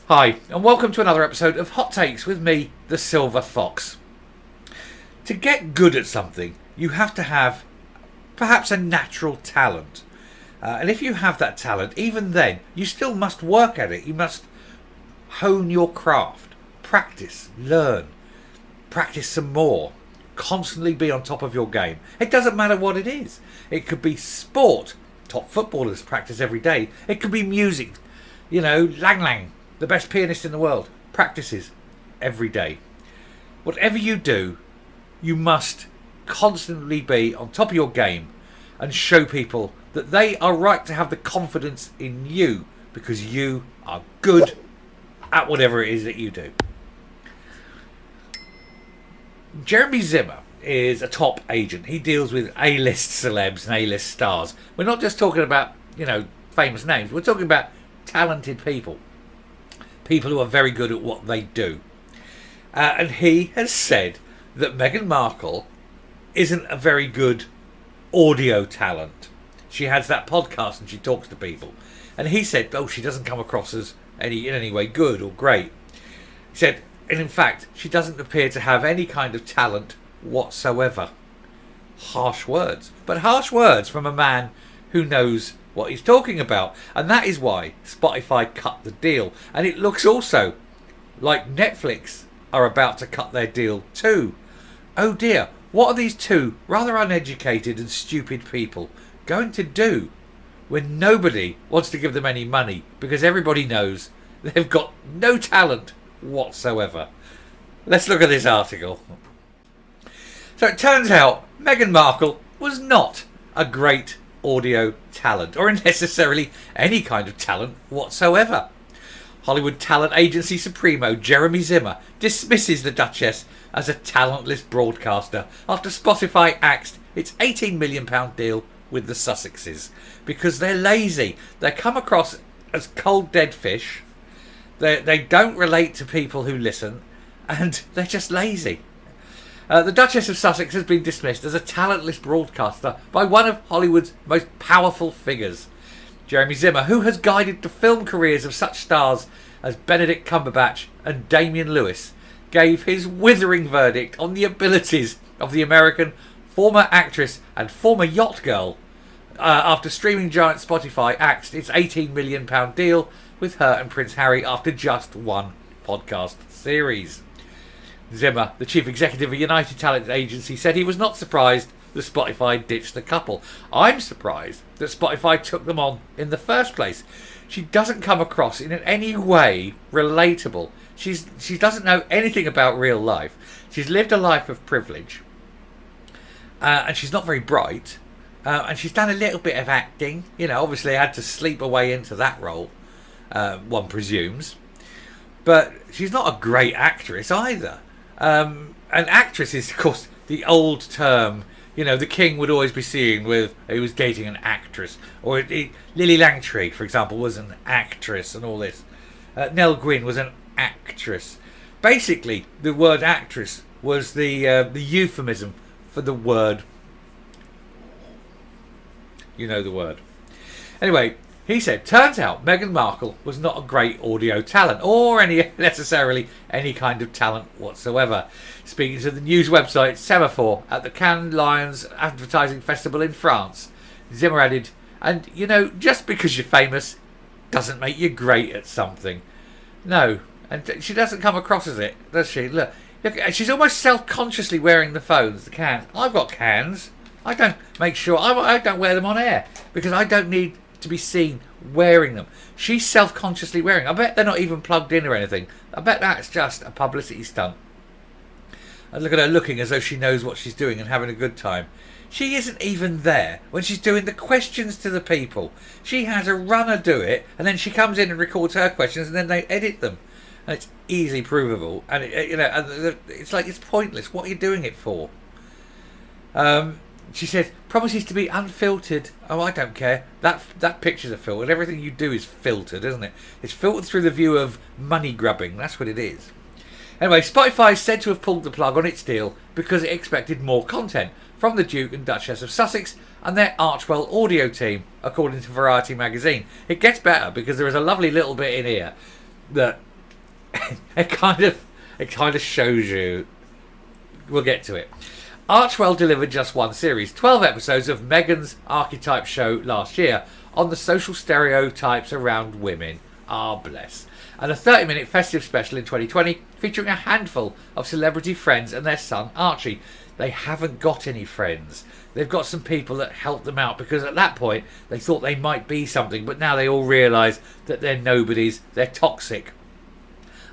Hi, and welcome to another episode of Hot Takes with me, the Silver Fox. To get good at something, you have to have perhaps a natural talent. And if you have that talent, even then, you still must work at it. You must hone your craft, practice, learn, practice some more, constantly be on top of your game. It doesn't matter what it is. It could be sport. Top footballers practice every day. It could be music. Lang Lang, the best pianist in the world, practices every day. Whatever you do, you must constantly be on top of your game and show people that they are right to have the confidence in you because you are good at whatever it is that you do. Jeremy Zimmer is a top agent. He deals with A-list celebs and A-list stars. We're not just talking about, famous names. We're talking about talented people. People who are very good at what they do. And he has said that Meghan Markle isn't a very good audio talent. She has that podcast and she talks to people. And he said, she doesn't come across as in any way good or great. He said, and in fact, she doesn't appear to have any kind of talent whatsoever. Harsh words. But harsh words from a man who knows what he's talking about. And that is why Spotify cut the deal. And it looks also like Netflix are about to cut their deal too. Oh dear, what are these two rather uneducated and stupid people going to do when nobody wants to give them any money because everybody knows they've got no talent whatsoever? Let's look at this article. So it turns out Meghan Markle was not a great audio talent or necessarily any kind of talent whatsoever. Hollywood talent agency supremo Jeremy Zimmer dismisses the Duchess as a talentless broadcaster after Spotify axed its £18 million deal with the Sussexes because they're lazy. They come across as cold dead fish. They don't relate to people who listen, and they're just lazy. The Duchess of Sussex has been dismissed as a talentless broadcaster by one of Hollywood's most powerful figures. Jeremy Zimmer, who has guided the film careers of such stars as Benedict Cumberbatch and Damian Lewis, gave his withering verdict on the abilities of the American former actress and former yacht girl after streaming giant Spotify axed its £18 million deal with her and Prince Harry after just one podcast series. Zimmer, the chief executive of United Talent Agency, said he was not surprised that Spotify ditched the couple. I'm surprised that Spotify took them on in the first place. She doesn't come across in any way relatable. She doesn't know anything about real life. She's lived a life of privilege. And she's not very bright. And she's done a little bit of acting. Obviously had to sleep her way into that role, one presumes. But she's not a great actress either. An actress is, of course, the old term. The king would always be seen with he was dating an actress. Or Lily Langtry, for example, was an actress and all this. Nell Gwyn was an actress. Basically, the word actress was the euphemism for the word. You know the word. Anyway, he said, turns out Meghan Markle was not a great audio talent or necessarily any kind of talent whatsoever. Speaking to the news website Semaphore at the Cannes Lions Advertising Festival in France, Zimmer added, and just because you're famous doesn't make you great at something. No, and she doesn't come across as it, does she? Look, she's almost self-consciously wearing the phones, the cans. I've got cans. I don't wear them on air because I don't need to be seen wearing them. She's self-consciously wearing. I bet they're not even plugged in or anything. I bet that's just a publicity stunt. And look at her looking as though she knows what she's doing and having a good time. She isn't even there when she's doing the questions to the people. She has a runner do it, and then she comes in and records her questions, and then they edit them, and it's easily provable. And it's like it's pointless. What are you doing it for? She said, promises to be unfiltered. Oh, I don't care. That pictures are filtered. Everything you do is filtered, isn't it? It's filtered through the view of money grubbing. That's what it is. Anyway, Spotify is said to have pulled the plug on its deal because it expected more content from the Duke and Duchess of Sussex and their Archwell audio team, according to Variety magazine. It gets better because there is a lovely little bit in here that it kind of shows you. We'll get to it. Archwell delivered just one series, 12 episodes of Meghan's Archetype show last year on the social stereotypes around women. Ah, bless. And a 30-minute festive special in 2020 featuring a handful of celebrity friends and their son Archie. They haven't got any friends. They've got some people that help them out because at that point they thought they might be something, but now they all realise that they're nobodies, they're toxic,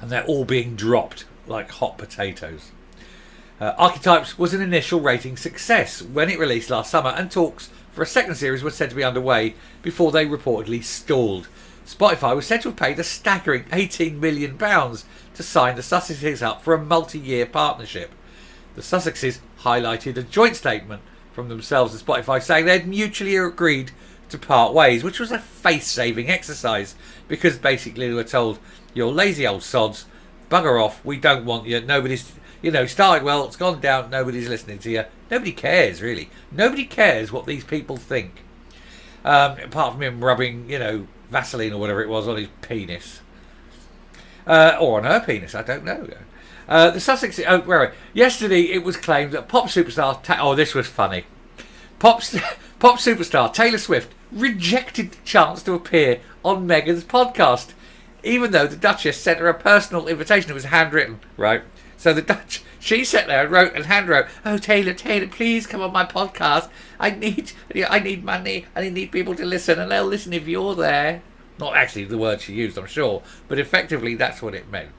and they're all being dropped like hot potatoes. Archetypes was an initial rating success when it released last summer, and talks for a second series were said to be underway before they reportedly stalled. Spotify was said to have paid a staggering £18 million to sign the Sussexes up for a multi-year partnership. The Sussexes highlighted a joint statement from themselves and Spotify saying they had mutually agreed to part ways, which was a face-saving exercise because basically they were told, you're lazy old sods, bugger off, we don't want you, nobody's, started well, it's gone down, nobody's listening to you. Nobody cares, really. Nobody cares what these people think. Apart from him rubbing, Vaseline or whatever it was on his penis. Or on her penis, I don't know. The Sussex. Yesterday it was claimed that pop superstar. This was funny. Pop superstar Taylor Swift rejected the chance to appear on Meghan's podcast, even though the Duchess sent her a personal invitation. It was handwritten, right? So she sat there and wrote and handwrote, "Oh Taylor, please come on my podcast. I need money and I need people to listen, and they'll listen if you're there." Not actually the word she used, I'm sure, but effectively that's what it meant.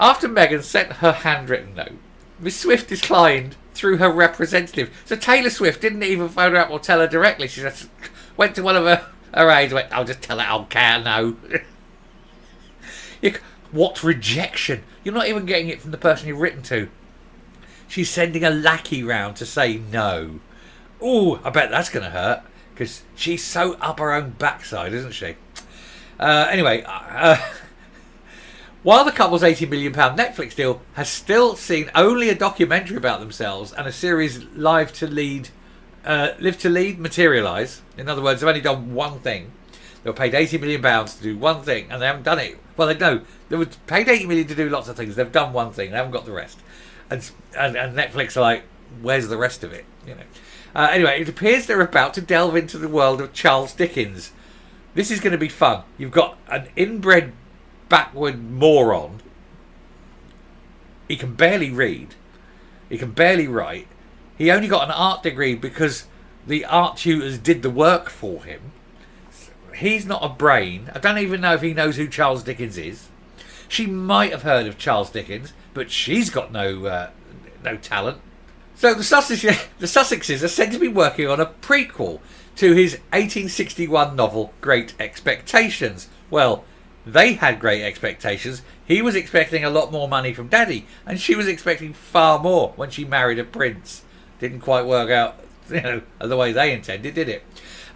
After Meghan sent her handwritten note, Miss Swift declined through her representative. So Taylor Swift didn't even phone her up or tell her directly. She just went to one of her aides and went, "I'll just tell her I'll care now." What rejection? You're not even getting it from the person you've written to. She's sending a lackey round to say no. Ooh, I bet that's going to hurt because she's so up her own backside, isn't she? Anyway, while the couple's £80 million Netflix deal has still seen only a documentary about themselves and a series Live to Lead materialise. In other words, they've only done one thing. They were paid £80 million to do one thing, and they haven't done it. Well, they were paid $80 million to do lots of things. They've done one thing. They haven't got the rest. And Netflix are like, where's the rest of it? Anyway, it appears they're about to delve into the world of Charles Dickens. This is going to be fun. You've got an inbred backward moron. He can barely read. He can barely write. He only got an art degree because the art tutors did the work for him. He's not a brain. I don't even know if he knows who Charles Dickens is. She might have heard of Charles Dickens, but she's got no talent. So the Sussexes are said to be working on a prequel to his 1861 novel Great Expectations. Well, they had great expectations. He was expecting a lot more money from Daddy, and she was expecting far more when she married a prince. Didn't quite work out, the way they intended, did it?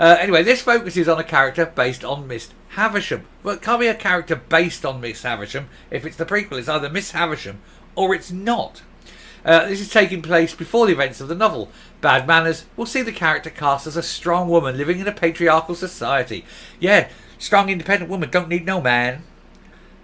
Anyway, this focuses on a character based on Miss Havisham. Well, it can't be a character based on Miss Havisham. If it's the prequel, it's either Miss Havisham or it's not. This is taking place before the events of the novel. Bad Manners will see the character cast as a strong woman living in a patriarchal society. Yeah, strong independent woman, don't need no man.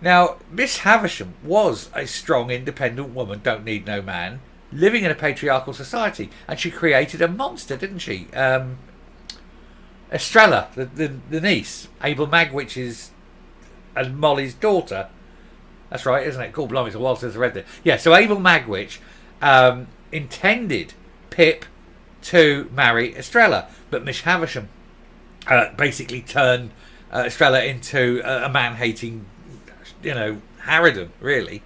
Now, Miss Havisham was a strong independent woman, don't need no man, living in a patriarchal society. And she created a monster, didn't she? Estrella, the niece, Abel Magwitch's and Molly's daughter. That's right, isn't it? Cool, blimey, it's a while since I read that. Yeah, so Abel Magwitch intended Pip to marry Estrella, but Miss Havisham basically turned Estrella into a man-hating, harridan, really.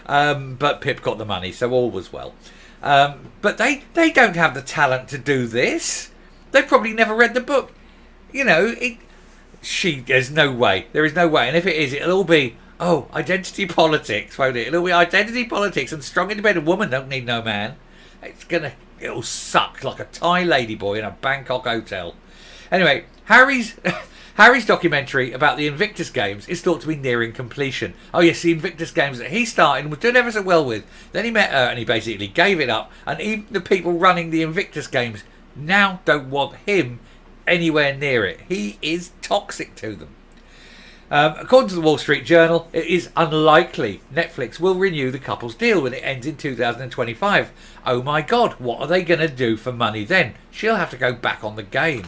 But Pip got the money, so all was well. But they don't have the talent to do this. They've probably never read the book. There's no way. There is no way. And if it is, it'll all be, identity politics, won't it? It'll be identity politics and strong independent woman don't need no man. It'll suck like a Thai ladyboy in a Bangkok hotel. Anyway, Harry's documentary about the Invictus Games is thought to be nearing completion. Oh yes, the Invictus Games that he started and was doing ever so well with. Then he met her and he basically gave it up. And even the people running the Invictus Games now don't want him anywhere near it. He is toxic to them. According to the Wall Street Journal, it is unlikely Netflix will renew the couple's deal when it ends in 2025. Oh my God, what are they going to do for money then? She'll have to go back on the game.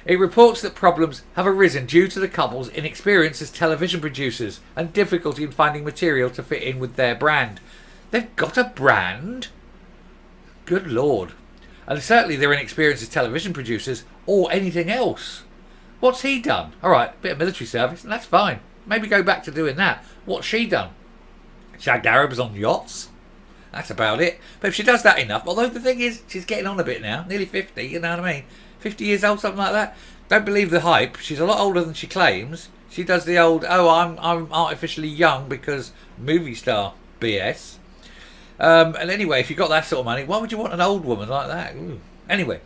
It reports that problems have arisen due to the couple's inexperience as television producers and difficulty in finding material to fit in with their brand. They've got a brand? Good Lord. And certainly their inexperience as television producers or anything else. What's he done? Alright, bit of military service, and that's fine. Maybe go back to doing that. What's she done? Shagged Arabs on yachts? That's about it. But if she does that enough, although the thing is, she's getting on a bit now. Nearly 50, you know what I mean? 50 years old, something like that. Don't believe the hype. She's a lot older than she claims. She does the old, oh, I'm artificially young because movie star BS. And anyway, if you've got that sort of money, why would you want an old woman like that? Ooh. Anyway.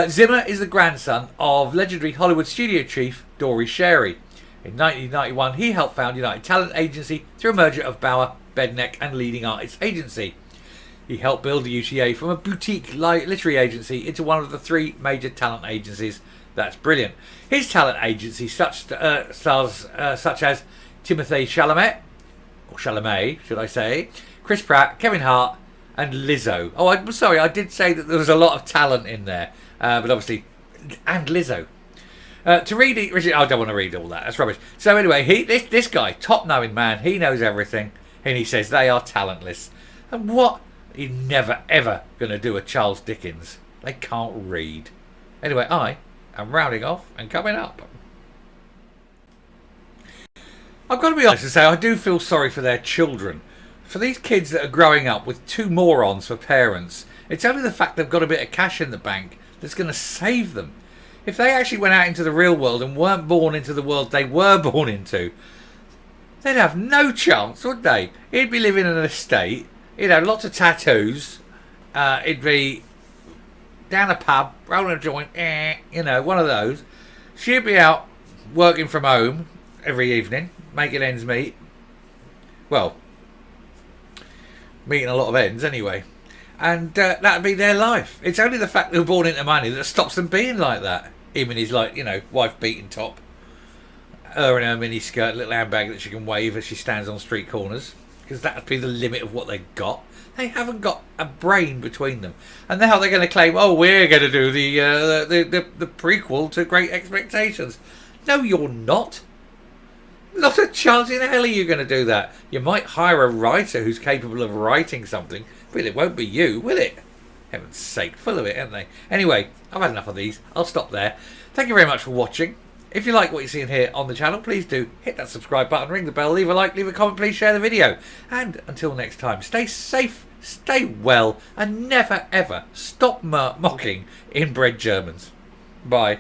Zimmer is the grandson of legendary Hollywood studio chief Dory Sherry. In 1991, he helped found United Talent Agency through a merger of Bauer, Bedneck and Leading Artists Agency. He helped build the UTA from a boutique literary agency into one of the three major talent agencies. That's brilliant. His talent agency stars such as Timothée Chalamet, or Chalamet, should I say, Chris Pratt, Kevin Hart, and Lizzo. Oh, I'm sorry, I did say that there was a lot of talent in there. But obviously, and Lizzo. To read it, I don't want to read all that. That's rubbish. So anyway, this guy, top knowing man, he knows everything, and he says they are talentless. And what? He's never ever going to do a Charles Dickens. They can't read. Anyway, I am rounding off and coming up. I've got to be honest and say I do feel sorry for their children. For these kids that are growing up with two morons for parents, it's only the fact they've got a bit of cash in the bank that's going to save them. If they actually went out into the real world and weren't born into the world they were born into, they'd have no chance, would they? He'd be living in an estate, he'd have lots of tattoos, he'd be down a pub, rolling a joint, one of those. She'd be out working from home every evening, making ends meet. Well, meeting a lot of ends anyway. And that'd be their life. It's only the fact they were born into money that stops them being like that. Him in his, wife beating top. Her in her mini skirt, little handbag that she can wave as she stands on street corners. Because that'd be the limit of what they've got. They haven't got a brain between them. And now they're going to claim, oh, we're going to do the prequel to Great Expectations. No, you're not. Not a chance in hell are you going to do that. You might hire a writer who's capable of writing something, but it won't be you, will it? Heaven's sake, full of it, aren't they? Anyway, I've had enough of these. I'll stop there. Thank you very much for watching. If you like what you're seeing here on the channel, please do hit that subscribe button, ring the bell, leave a like, leave a comment, please share the video. And until next time, stay safe, stay well, and never ever stop mocking inbred Germans. Bye.